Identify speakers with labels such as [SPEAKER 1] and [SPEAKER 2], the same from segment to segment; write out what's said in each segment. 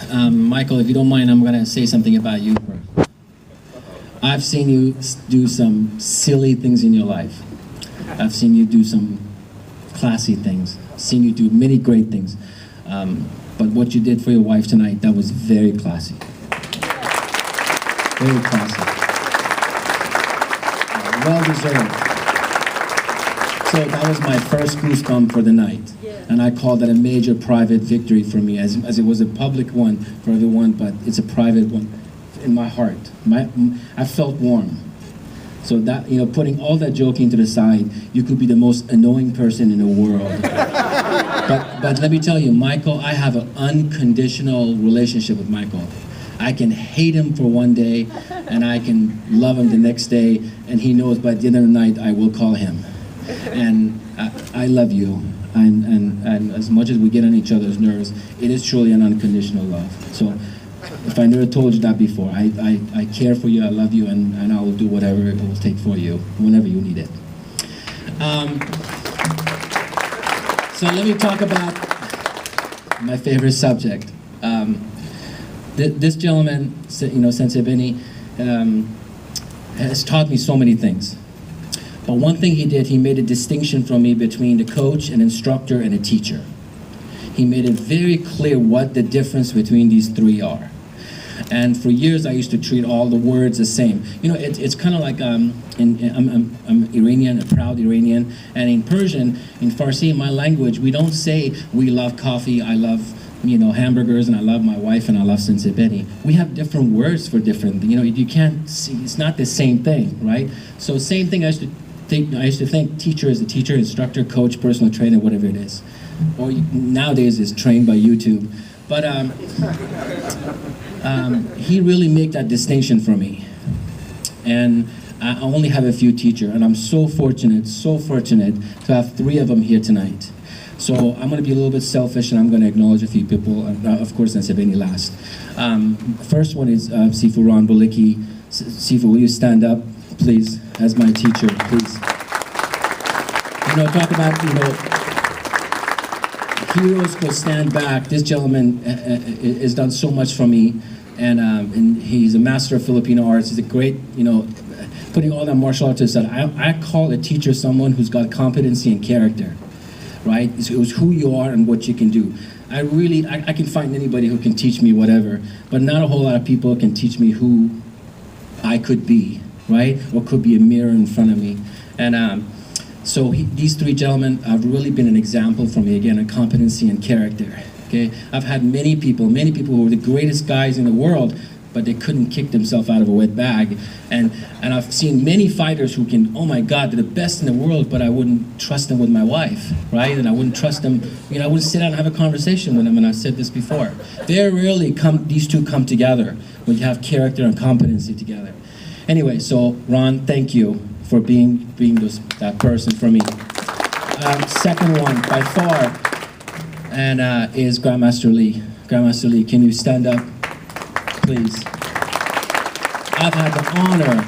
[SPEAKER 1] Michael, if you don't mind, I'm going to say something about you first. I've seen you do some silly things in your life. I've seen you do some classy things. Seen you do many great things. But what you did for your wife tonight, that was very classy. Very classy. Well deserved. So that was my first goosebump for the night. And I call that a major private victory for me, as it was a public one for everyone, but it's a private one in my heart. I felt warm. So that, putting all that joking to the side, you could be the most annoying person in the world. But let me tell you, Michael, I have an unconditional relationship with Michael. I can hate him for one day, and I can love him the next day, and he knows by the end of the night I will call him. And I love you. And as much as we get on each other's nerves, it is truly an unconditional love. So if I never told you that before, I care for you, I love you, and I will do whatever it will take for you, whenever you need it. So let me talk about my favorite subject. This gentleman, Sensei Benny, has taught me so many things. But one thing he did, he made a distinction from me between the coach, an instructor, and a teacher. He made it very clear what the difference between these three are. And for years, I used to treat all the words the same. It's kind of like, I'm Iranian, a proud Iranian, and in Persian, in Farsi, my language, we don't say, we love coffee, I love hamburgers, and I love my wife, and I love Sensei Benny. We have different words for different, you can't see, it's not the same thing, right? So same thing, I used to think teacher is a teacher, instructor, coach, personal trainer, whatever it is. Or nowadays it's trained by YouTube. But he really made that distinction for me. And I only have a few teachers, and I'm so fortunate to have three of them here tonight. So I'm going to be a little bit selfish, and I'm going to acknowledge a few people. Of course, Sensei Benny last. First one is Sifu Balicki. Sifu, will you stand up, please, as my teacher, please. Talk about, heroes will stand back. This gentleman has done so much for me, and he's a master of Filipino arts. He's a great, putting all that martial arts aside. I call a teacher someone who's got competency and character, right? It was who you are and what you can do. I can find anybody who can teach me whatever, but not a whole lot of people can teach me who I could be, right? Or could be a mirror in front of me. And so these three gentlemen have really been an example for me, again, of competency and character, okay? I've had many people who were the greatest guys in the world, but they couldn't kick themselves out of a wet bag. And I've seen many fighters who can, oh my God, they're the best in the world, but I wouldn't trust them with my wife, right? And I wouldn't trust them, I wouldn't sit down and have a conversation with them, and I've said this before. Very rarely these two come together when you have character and competency together. Anyway, so Ron, thank you for being that person for me. Second one, by far, and is Grandmaster Lee. Grandmaster Lee, can you stand up, please? I've had the honor,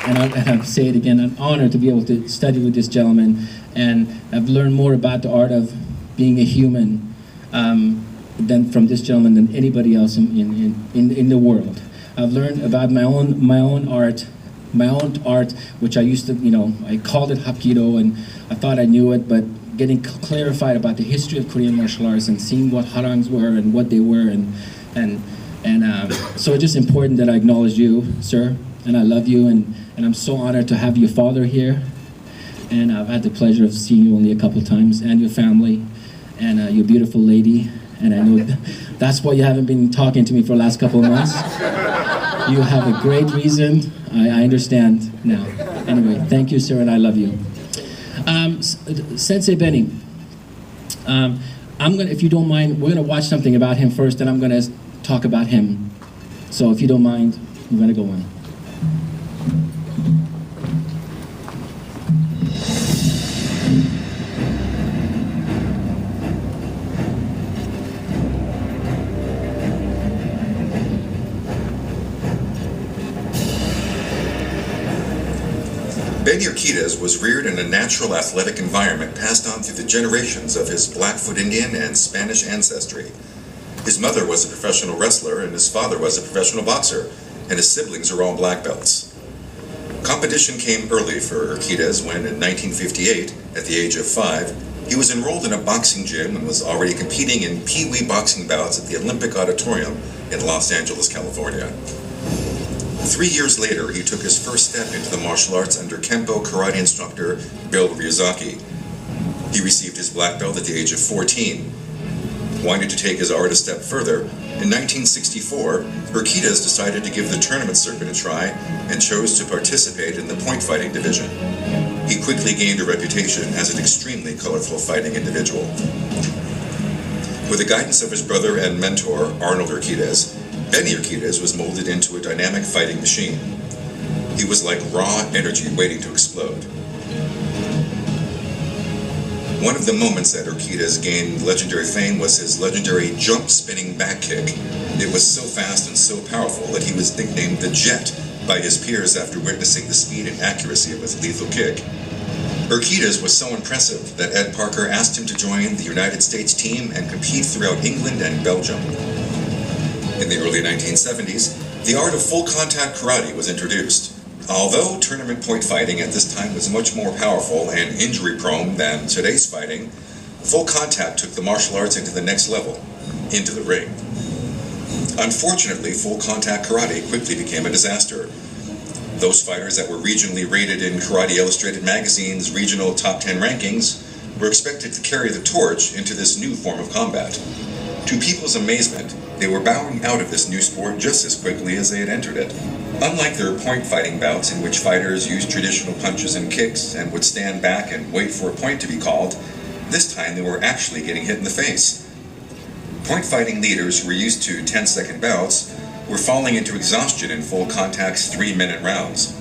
[SPEAKER 1] and I'll say it again, an honor to be able to study with this gentleman, and I've learned more about the art of being a human from this gentleman than anybody else in the world. I've learned about my own art, which I used to, I called it Hapkido, and I thought I knew it, but getting clarified about the history of Korean martial arts and seeing what harangs were and what they were, and so it's just important that I acknowledge you, sir, and I love you, and I'm so honored to have your father here, and I've had the pleasure of seeing you only a couple times, and your family, and your beautiful lady, and I know that's why you haven't been talking to me for the last couple of months. You have a great reason. I understand now. Anyway, thank you, sir, and I love you. Sensei Benny, if you don't mind, we're gonna watch something about him first, and I'm gonna talk about him. So if you don't mind, we're gonna go on.
[SPEAKER 2] Benny Urquidez was reared in a natural athletic environment passed on through the generations of his Blackfoot Indian and Spanish ancestry. His mother was a professional wrestler and his father was a professional boxer, and his siblings are all black belts. Competition came early for Urquidez when, in 1958, at the age of 5, he was enrolled in a boxing gym and was already competing in pee-wee boxing bouts at the Olympic Auditorium in Los Angeles, California. 3 years later, he took his first step into the martial arts under Kempo karate instructor Bill Ryuzaki. He received his black belt at the age of 14. Wanting to take his art a step further, in 1964, Urquidez decided to give the tournament circuit a try and chose to participate in the point fighting division. He quickly gained a reputation as an extremely colorful fighting individual. With the guidance of his brother and mentor, Arnold Urquidez, Benny Urquidez was molded into a dynamic fighting machine. He was like raw energy waiting to explode. One of the moments that Urquidez gained legendary fame was his legendary jump-spinning back kick. It was so fast and so powerful that he was nicknamed the Jet by his peers after witnessing the speed and accuracy of his lethal kick. Urquidez was so impressive that Ed Parker asked him to join the United States team and compete throughout England and Belgium. In the early 1970s, the art of full-contact karate was introduced. Although tournament point fighting at this time was much more powerful and injury-prone than today's fighting, full contact took the martial arts into the next level, into the ring. Unfortunately, full contact karate quickly became a disaster. Those fighters that were regionally rated in Karate Illustrated magazine's regional top 10 rankings were expected to carry the torch into this new form of combat. To people's amazement, they were bowing out of this new sport just as quickly as they had entered it. Unlike their point fighting bouts in which fighters used traditional punches and kicks and would stand back and wait for a point to be called, this time they were actually getting hit in the face. Point fighting leaders who were used to 10-second bouts were falling into exhaustion in full contact 3-minute rounds.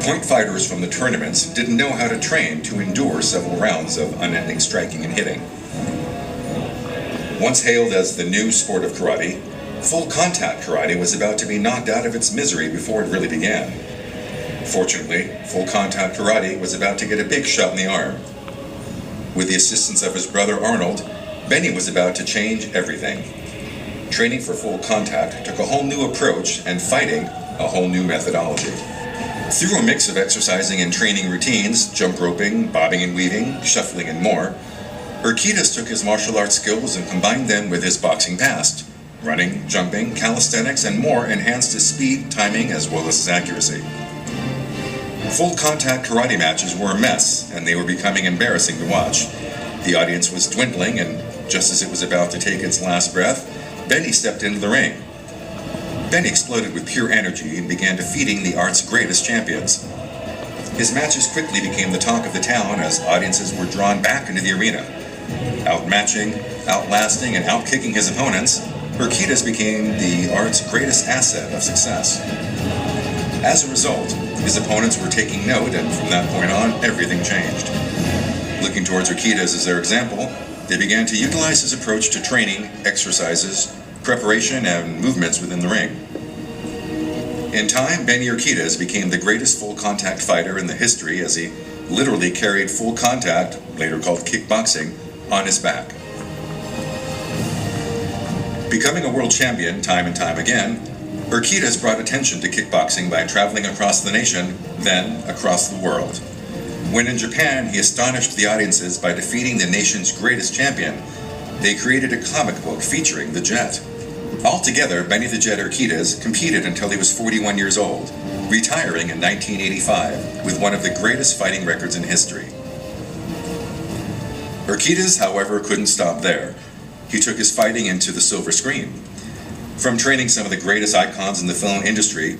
[SPEAKER 2] Point fighters from the tournaments didn't know how to train to endure several rounds of unending striking and hitting. Once hailed as the new sport of karate, full contact karate was about to be knocked out of its misery before it really began. Fortunately, full contact karate was about to get a big shot in the arm. With the assistance of his brother Arnold, Benny was about to change everything. Training for full contact took a whole new approach and fighting a whole new methodology. Through a mix of exercising and training routines, jump roping, bobbing and weaving, shuffling and more, Urquidez took his martial arts skills and combined them with his boxing past. Running, jumping, calisthenics, and more enhanced his speed, timing, as well as his accuracy. Full contact karate matches were a mess, and they were becoming embarrassing to watch. The audience was dwindling, and just as it was about to take its last breath, Benny stepped into the ring. Benny exploded with pure energy and began defeating the art's greatest champions. His matches quickly became the talk of the town as audiences were drawn back into the arena. Outmatching, outlasting, and outkicking his opponents, Urquidez became the art's greatest asset of success. As a result, his opponents were taking note, and from that point on, everything changed. Looking towards Urquidez as their example, they began to utilize his approach to training, exercises, preparation, and movements within the ring. In time, Benny Urquidez became the greatest full-contact fighter in the history as he literally carried full contact, later called kickboxing, on his back. Becoming a world champion time and time again, Urquidez brought attention to kickboxing by traveling across the nation, then across the world. When in Japan, he astonished the audiences by defeating the nation's greatest champion. They created a comic book featuring the Jet. Altogether, Benny the Jet Urquidez competed until he was 41 years old, retiring in 1985 with one of the greatest fighting records in history. Urquidez, however, couldn't stop there. He took his fighting into the silver screen. From training some of the greatest icons in the film industry,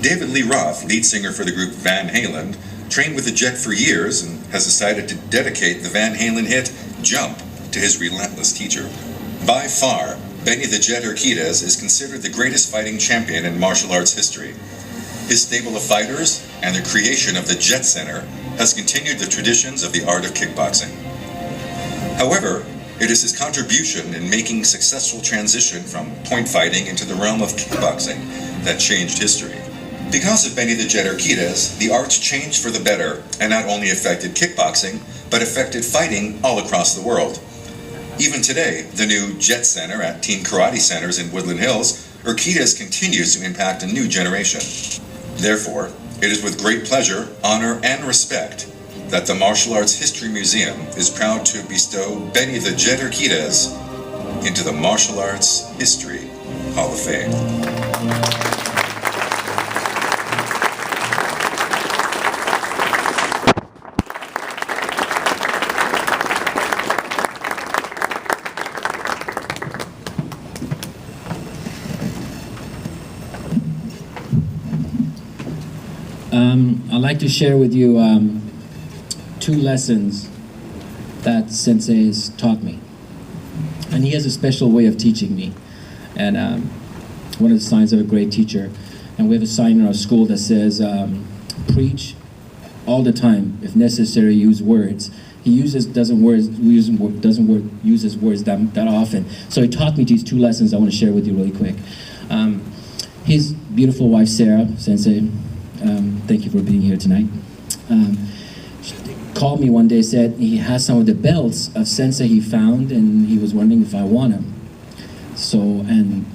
[SPEAKER 2] David Lee Roth, lead singer for the group Van Halen, trained with the Jet for years and has decided to dedicate the Van Halen hit Jump to his relentless teacher. By far, Benny the Jet Urquidez is considered the greatest fighting champion in martial arts history. His stable of fighters and the creation of the Jet Center has continued the traditions of the art of kickboxing. However, it is his contribution in making successful transition from point fighting into the realm of kickboxing that changed history. Because of Benny the Jet Urquidez, the arts changed for the better and not only affected kickboxing, but affected fighting all across the world. Even today, the new Jet Center at Team Karate Centers in Woodland Hills, Urquidez continues to impact a new generation. Therefore, it is with great pleasure, honor, and respect that the Martial Arts History Museum is proud to bestow Benny the Jet Urquidez into the Martial Arts History Hall of Fame.
[SPEAKER 1] I'd like to share with you 2 lessons that Sensei has taught me. And he has a special way of teaching me. And one of the signs of a great teacher. And we have a sign in our school that says, preach all the time. If necessary, use words. He doesn't use his words that often. So he taught me these 2 lessons I want to share with you really quick. His beautiful wife, Sarah, Sensei, thank you for being here tonight. She called me one day, said he has some of the belts of Sensei he found, and he was wondering if I want them. So, and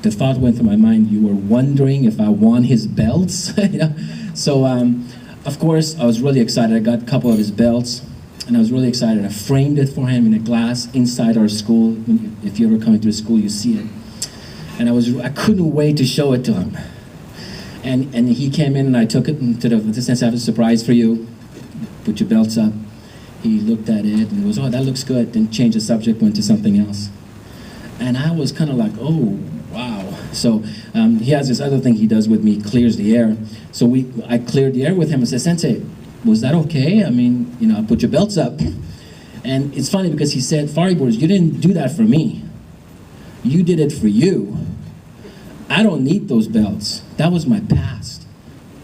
[SPEAKER 1] the thought went through my mind, you were wondering if I want his belts? You know? So, of course, I was really excited. I got a couple of his belts, and I was really excited. I framed it for him in a glass inside our school. If you ever come into a school, you see it. And I couldn't wait to show it to him. And he came in and I took it to the Sensei, I have a surprise for you. Put your belts up. He looked at it and goes, oh, that looks good. Then changed the subject, went to something else. And I was kind of like, oh, wow. So he has this other thing he does with me, clears the air. So I cleared the air with him and said, Sensei, was that okay? I mean, you know, put your belts up. And it's funny because he said, Fariborz, you didn't do that for me. You did it for you. I don't need those belts. That was my past.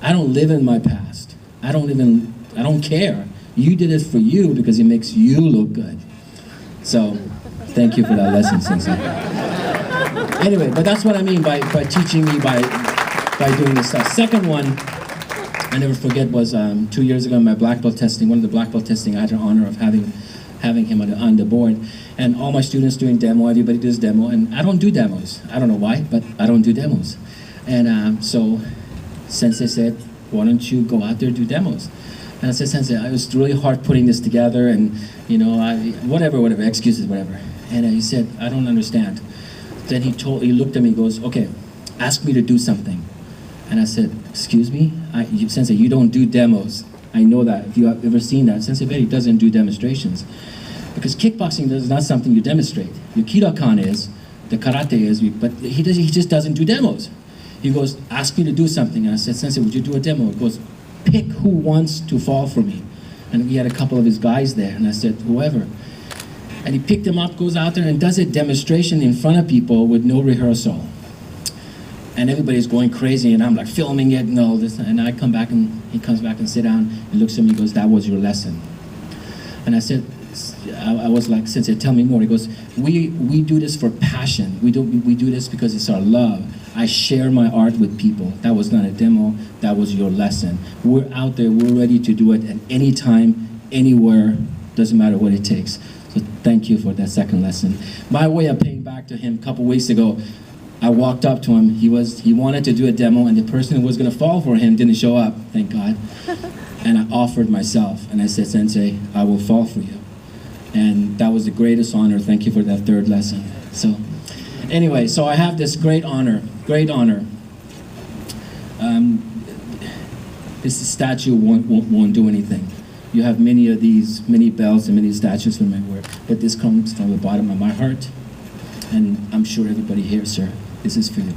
[SPEAKER 1] I don't live in my past. I don't care. You did it for you because it makes you look good. So, thank you for that lesson, Sensei. Anyway, but that's what I mean by teaching me by doing this stuff. Second one, I never forget, was 2 years ago in my black belt testing, one of the black belt testing, I had the honor of having him on the board. And all my students doing demo, everybody does demo, and I don't do demos. I don't know why, but I don't do demos. And so Sensei said, why don't you go out there and do demos? And I said, Sensei, it was really hard putting this together, and you know, whatever, excuses, whatever. And he said, I don't understand. Then he looked at me, he goes, okay, ask me to do something. And I said, excuse me? Sensei, you don't do demos. I know that. If you have ever seen that, Sensei Betty doesn't do demonstrations. Because kickboxing is not something you demonstrate. Your Kidokan is, the karate is, but he just doesn't do demos. He goes, ask me to do something. And I said, Sensei, would you do a demo? He goes, pick who wants to fall for me. And he had a couple of his guys there, and I said, whoever. And he picked them up, goes out there, and does a demonstration in front of people with no rehearsal. And everybody's going crazy, and I'm like filming it and all this. And I come back, and he comes back and sit down, and looks at me, and goes, that was your lesson. And I said, I was like, Sensei, tell me more. He goes, we do this for passion. We do this because it's our love. I share my art with people. That was not a demo, that was your lesson. We're out there, we're ready to do it at any time, anywhere, doesn't matter what it takes. So thank you for that second lesson. My way of paying back to him a couple weeks ago, I walked up to him, he wanted to do a demo, and the person who was gonna fall for him didn't show up, thank God. And I offered myself, and I said, Sensei, I will fall for you. And that was the greatest honor. Thank you for that third lesson. So, anyway, so I have this great honor. This statue won't do anything. You have many of these, many bells and many statues from my work, but this comes from the bottom of my heart, and I'm sure everybody here, sir, this is for you.